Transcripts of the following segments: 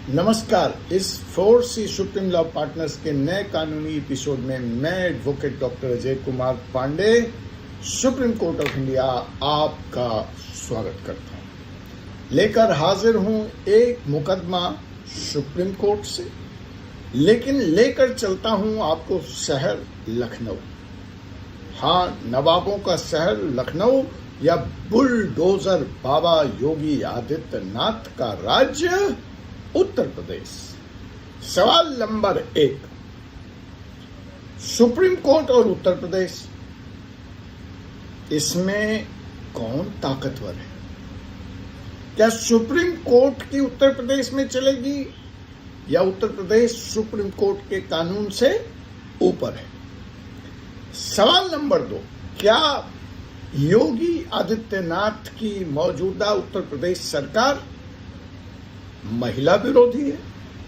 नमस्कार। इस 4C supreme law partners के नए कानूनी एपिसोड में मैं advocate doctor Ajay Kumar Pandey Supreme Court of India आपका स्वागत करता हूं। लेकर हाजिर हूं एक मुकदमा सुप्रीम कोर्ट से, लेकिन लेकर चलता हूं आपको शहर लखनऊ। हाँ, नवाबों का शहर लखनऊ या बुलडोजर बाबा योगी आदित्यनाथ का राज्य उत्तर प्रदेश। सवाल नंबर 1, सुप्रीम कोर्ट और उत्तर प्रदेश, इसमें कौन ताकतवर है? क्या सुप्रीम कोर्ट की उत्तर प्रदेश में चलेगी या उत्तर प्रदेश सुप्रीम कोर्ट के कानून से ऊपर है? सवाल नंबर 2, क्या योगी आदित्यनाथ की मौजूदा उत्तर प्रदेश सरकार महिला विरोधी है?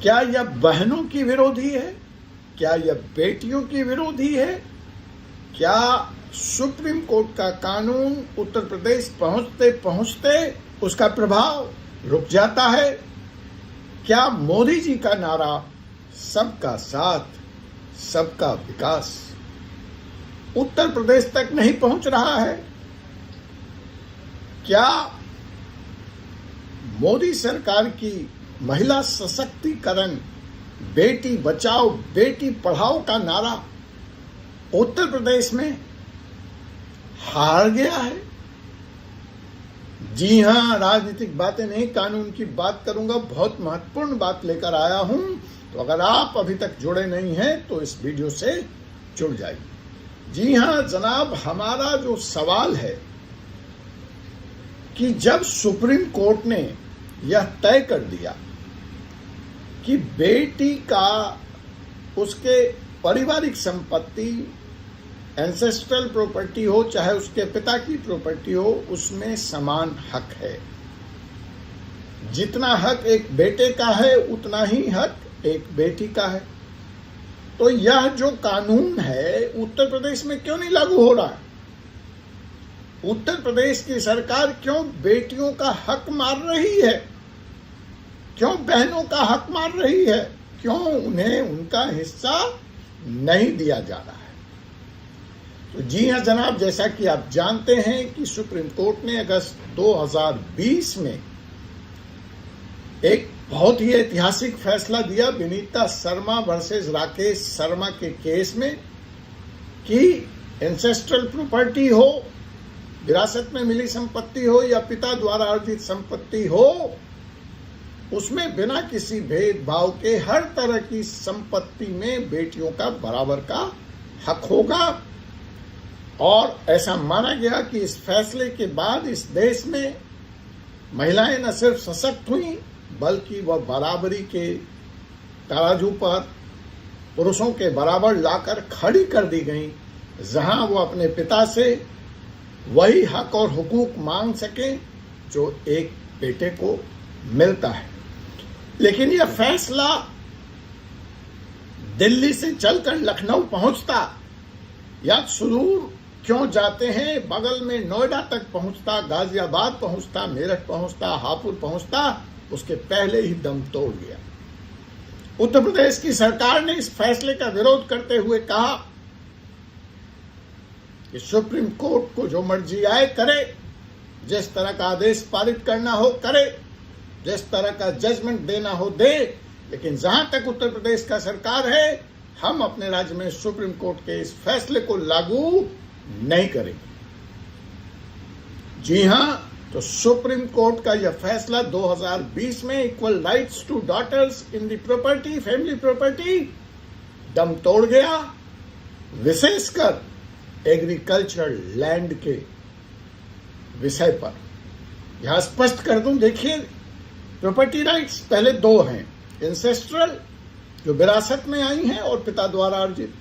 क्या यह बहनों की विरोधी है? क्या यह बेटियों की विरोधी है? क्या सुप्रीम कोर्ट का कानून उत्तर प्रदेश पहुंचते पहुंचते उसका प्रभाव रुक जाता है? क्या मोदी जी का नारा सबका साथ सबका विकास उत्तर प्रदेश तक नहीं पहुंच रहा है? क्या मोदी सरकार की महिला सशक्तिकरण, बेटी बचाओ बेटी पढ़ाओ का नारा उत्तर प्रदेश में हार गया है? जी हां, राजनीतिक बातें नहीं, कानून की बात करूंगा। बहुत महत्वपूर्ण बात लेकर आया हूं, तो अगर आप अभी तक जुड़े नहीं हैं तो इस वीडियो से जुड़ जाइए। जी हां जनाब, हमारा जो सवाल है कि जब सुप्रीम कोर्ट ने यह तय कर दिया कि बेटी का उसके पारिवारिक संपत्ति, एंसेस्ट्रल प्रॉपर्टी हो चाहे उसके पिता की प्रॉपर्टी हो, उसमें समान हक है। जितना हक एक बेटे का है उतना ही हक एक बेटी का है। तो यह जो कानून है उत्तर प्रदेश में क्यों नहीं लागू हो रहा है? उत्तर प्रदेश की सरकार क्यों बेटियों का हक मार रही है? क्यों बहनों का हक मार रही है? क्यों उन्हें उनका हिस्सा नहीं दिया जा रहा है? तो जी हां जनाब, जैसा कि आप जानते हैं कि सुप्रीम कोर्ट ने अगस्त 2020 में एक बहुत ही ऐतिहासिक फैसला दिया विनीता शर्मा वर्सेस राकेश शर्मा के केस में कि एंसेस्ट्रल प्रॉपर्टी हो, विरासत में मिली संपत्ति हो या पिता द्वारा अर्जित संपत्ति हो, उसमें बिना किसी भेदभाव के हर तरह की संपत्ति में बेटियों का बराबर का हक होगा। और ऐसा माना गया कि इस फैसले के बाद इस देश में महिलाएं न सिर्फ सशक्त हुई बल्कि वह बराबरी के तराजू पर पुरुषों के बराबर लाकर खड़ी कर दी गई, जहां वो अपने पिता से वही हक और हुकूक मांग सके जो एक बेटे को मिलता है। लेकिन यह फैसला दिल्ली से चलकर लखनऊ पहुंचता या सुदूर क्यों जाते हैं, बगल में नोएडा तक पहुंचता, गाजियाबाद पहुंचता, मेरठ पहुंचता, हापुड़ पहुंचता, उसके पहले ही दम तोड़ गया। उत्तर प्रदेश की सरकार ने इस फैसले का विरोध करते हुए कहा कि सुप्रीम कोर्ट को जो मर्जी आए करे, जिस तरह का आदेश पारित करना हो करे, जिस तरह का जजमेंट देना हो दे, लेकिन जहां तक उत्तर प्रदेश का सरकार है, हम अपने राज्य में सुप्रीम कोर्ट के इस फैसले को लागू नहीं करेंगे। जी हां, तो सुप्रीम कोर्ट का यह फैसला 2020 में equal rights to daughters in the property, family property, दम तोड़ गया। विशेषकर एग्रीकल्चर लैंड के विषय पर यहां स्पष्ट कर दूं, देखिए प्रॉपर्टी राइट्स पहले दो हैं, इंसेस्ट्रल जो विरासत में आई हैं और पिता द्वारा अर्जित।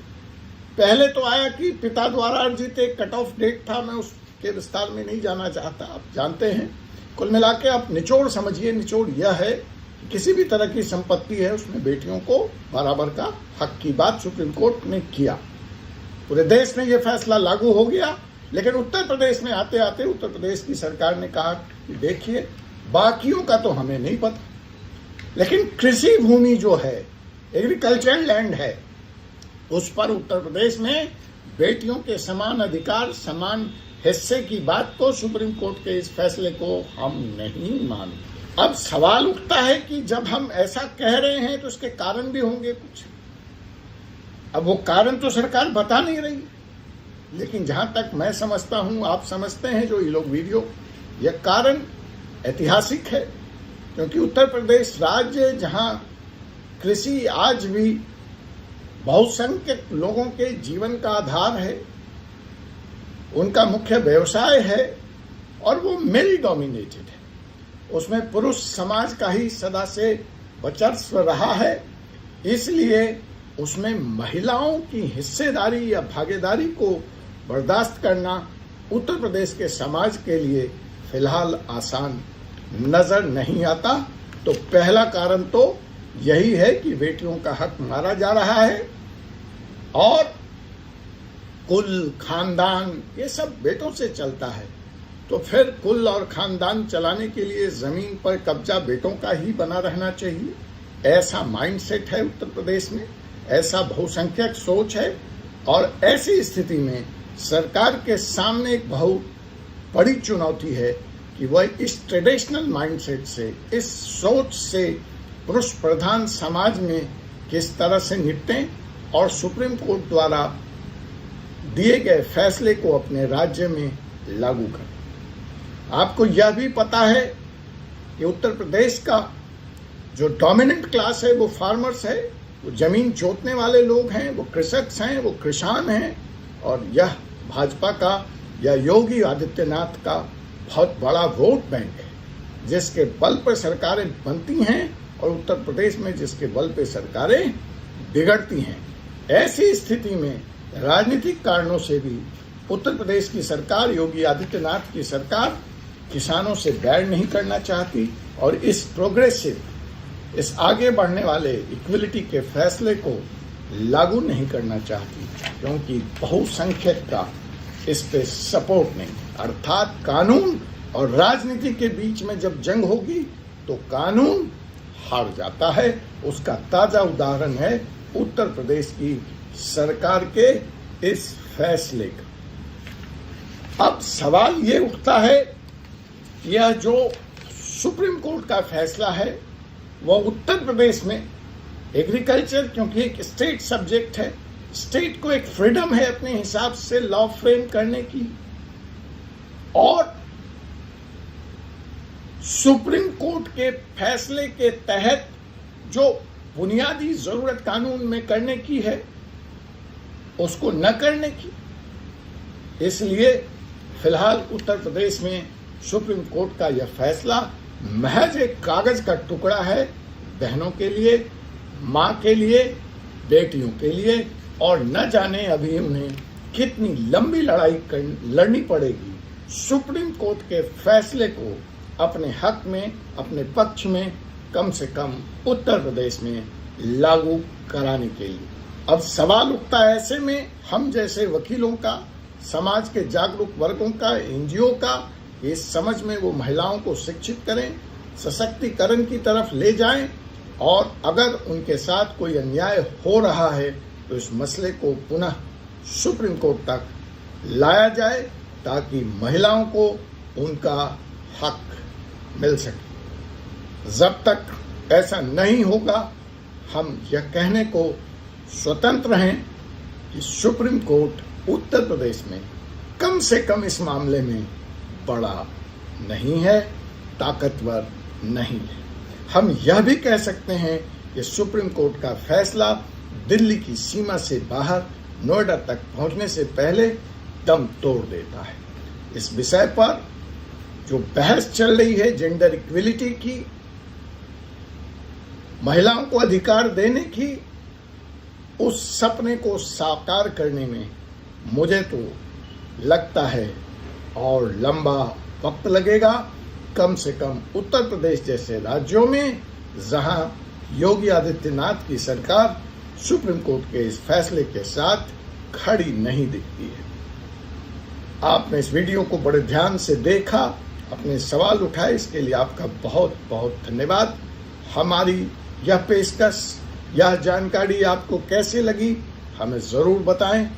पहले तो आया कि पिता द्वारा अर्जित एक कट ऑफ डेट था, मैं उसके विस्तार में नहीं जाना चाहता, आप जानते हैं। कुल मिला के आप निचोड़ समझिए, निचोड़ यह है कि किसी भी तरह की संपत्ति है उसमें बेटियों को बराबर का हक की बात सुप्रीम कोर्ट ने किया। पूरे देश में यह फैसला लागू हो गया, लेकिन उत्तर प्रदेश में आते आते उत्तर प्रदेश की सरकार ने कहा कि देखिए बाकियों का तो हमें नहीं पता, लेकिन कृषि भूमि जो है, एग्रीकल्चरल लैंड है, उस पर उत्तर प्रदेश में बेटियों के समान अधिकार, समान हिस्से की बात को, सुप्रीम कोर्ट के इस फैसले को हम नहीं मानते। अब सवाल उठता है कि जब हम ऐसा कह रहे हैं तो उसके कारण भी होंगे कुछ। अब वो कारण तो सरकार बता नहीं रही, लेकिन जहां तक मैं समझता हूं, आप समझते हैं जो ये लोग वीडियो, यह कारण ऐतिहासिक है, क्योंकि उत्तर प्रदेश राज्य जहां कृषि आज भी बहुसंख्यक लोगों के जीवन का आधार है, उनका मुख्य व्यवसाय है और वो मेल डोमिनेटेड है, उसमें पुरुष समाज का ही सदा से वर्चस्व रहा है, इसलिए उसमें महिलाओं की हिस्सेदारी या भागीदारी को बर्दाश्त करना उत्तर प्रदेश के समाज के लिए फिलहाल आसान नजर नहीं आता। तो पहला कारण तो यही है कि बेटियों का हक मारा जा रहा है और कुल, खानदान, ये सब बेटों से चलता है, तो फिर कुल और खानदान चलाने के लिए जमीन पर कब्जा बेटों का ही बना रहना चाहिए। ऐसा माइंडसेट है उत्तर प्रदेश में, ऐसा बहुसंख्यक सोच है, और ऐसी स्थिति में सरकार के सामने एक बहुत बड़ी चुनौती है कि वह इस ट्रेडिशनल माइंडसेट से, इस सोच से पुरुष प्रधान समाज में किस तरह से निपटें और सुप्रीम कोर्ट द्वारा दिए गए फैसले को अपने राज्य में लागू करें। आपको यह भी पता है कि उत्तर प्रदेश का जो डोमिनेंट क्लास है वो फार्मर्स है, वो जमीन जोतने वाले लोग हैं, वो कृषक हैं, वो किसान हैं, और यह भाजपा का या योगी आदित्यनाथ का बहुत बड़ा वोट बैंक है, जिसके बल पर सरकारें बनती हैं और उत्तर प्रदेश में जिसके बल पर सरकारें बिगड़ती हैं। ऐसी स्थिति में राजनीतिक कारणों से भी उत्तर प्रदेश की सरकार, योगी आदित्यनाथ की सरकार, किसानों से बैर नहीं करना चाहती और इस प्रोग्रेसिव, इस आगे बढ़ने वाले इक्वलिटी के फैसले को लागू नहीं करना चाहती, क्योंकि बहुसंख्यक का इस पे सपोर्ट नहीं। अर्थात कानून और राजनीति के बीच में जब जंग होगी तो कानून हार जाता है। उसका ताजा उदाहरण है उत्तर प्रदेश की सरकार के इस फैसले का। अब सवाल ये उठता है, यह जो सुप्रीम कोर्ट का फैसला है वह उत्तर प्रदेश में एग्रीकल्चर, क्योंकि एक स्टेट सब्जेक्ट है, स्टेट को एक फ्रीडम है अपने हिसाब से लॉ फ्रेम करने की, और सुप्रीम कोर्ट के फैसले के तहत जो बुनियादी जरूरत कानून में करने की है उसको न करने की। इसलिए फिलहाल उत्तर प्रदेश में सुप्रीम कोर्ट का यह फैसला महज एक कागज का टुकड़ा है, बहनों के लिए, मां के लिए, बेटियों के लिए, और न जाने अभी उन्हें कितनी लंबी लड़ाई लड़नी पड़ेगी सुप्रीम कोर्ट के फैसले को अपने हक में, अपने पक्ष में कम से कम उत्तर प्रदेश में लागू कराने के लिए। अब सवाल उठता है ऐसे में हम जैसे वकीलों का, समाज के जागरूक वर्गों का, एनजीओ का, इस समझ में वो महिलाओं को शिक्षित करें, सशक्तिकरण की तरफ ले जाएं, और अगर उनके साथ कोई अन्याय हो रहा है तो इस मसले को पुनः सुप्रीम कोर्ट तक लाया जाए ताकि महिलाओं को उनका हक मिल सके। जब तक ऐसा नहीं होगा हम यह कहने को स्वतंत्र हैं कि सुप्रीम कोर्ट उत्तर प्रदेश में कम से कम इस मामले में बड़ा नहीं है, ताकतवर नहीं है। हम यह भी कह सकते हैं कि सुप्रीम कोर्ट का फैसला दिल्ली की सीमा से बाहर नोएडा तक पहुंचने से पहले दम तोड़ देता है। इस विषय पर जो बहस चल रही है जेंडर इक्विलिटी की, महिलाओं को अधिकार देने की, उस सपने को साकार करने में मुझे तो लगता है और लंबा वक्त लगेगा। कम से कम उत्तर प्रदेश जैसे राज्यों में जहां योगी आदित्यनाथ की सरकार सुप्रीम कोर्ट के इस फैसले के साथ खड़ी नहीं दिखती है। आपने इस वीडियो को बड़े ध्यान से देखा, अपने सवाल उठाए, इसके लिए आपका बहुत बहुत धन्यवाद। हमारी यह पेशकश, यह जानकारी आपको कैसी लगी हमें ज़रूर बताएं।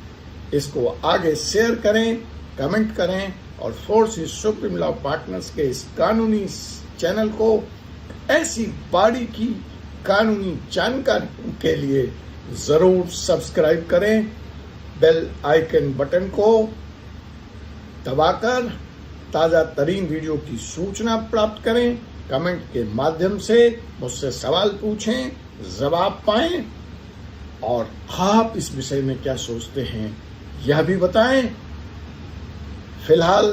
इसको आगे शेयर करें, कमेंट करें और फोर्सिस सुप्रीम लॉ पार्टनर्स के इस कानूनी चैनल को ऐसी बारीकी कानूनी जानकारी के लिए ज़रूर सब्सक्राइब करें। बेल आइकन बटन को दबाकर ताज़ा तरीन वीडियो की सूचना प्राप्त करें। कमेंट के माध्यम से मुझसे सवाल पूछें, जवाब पाएं और आप इस विषय में क्या सोचते हैं यह भी बताएं। फिलहाल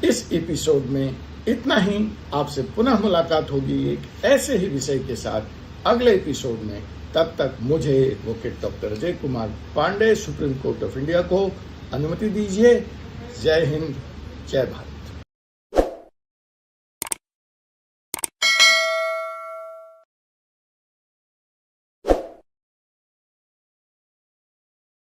इस एपिसोड में इतना ही। आपसे पुनः मुलाकात होगी एक ऐसे ही विषय के साथ अगले एपिसोड में। तब तक मुझे advocate doctor Ajay Kumar Pandey, Supreme Court of India को अनुमति दीजिए। जय हिंद, जय भारत।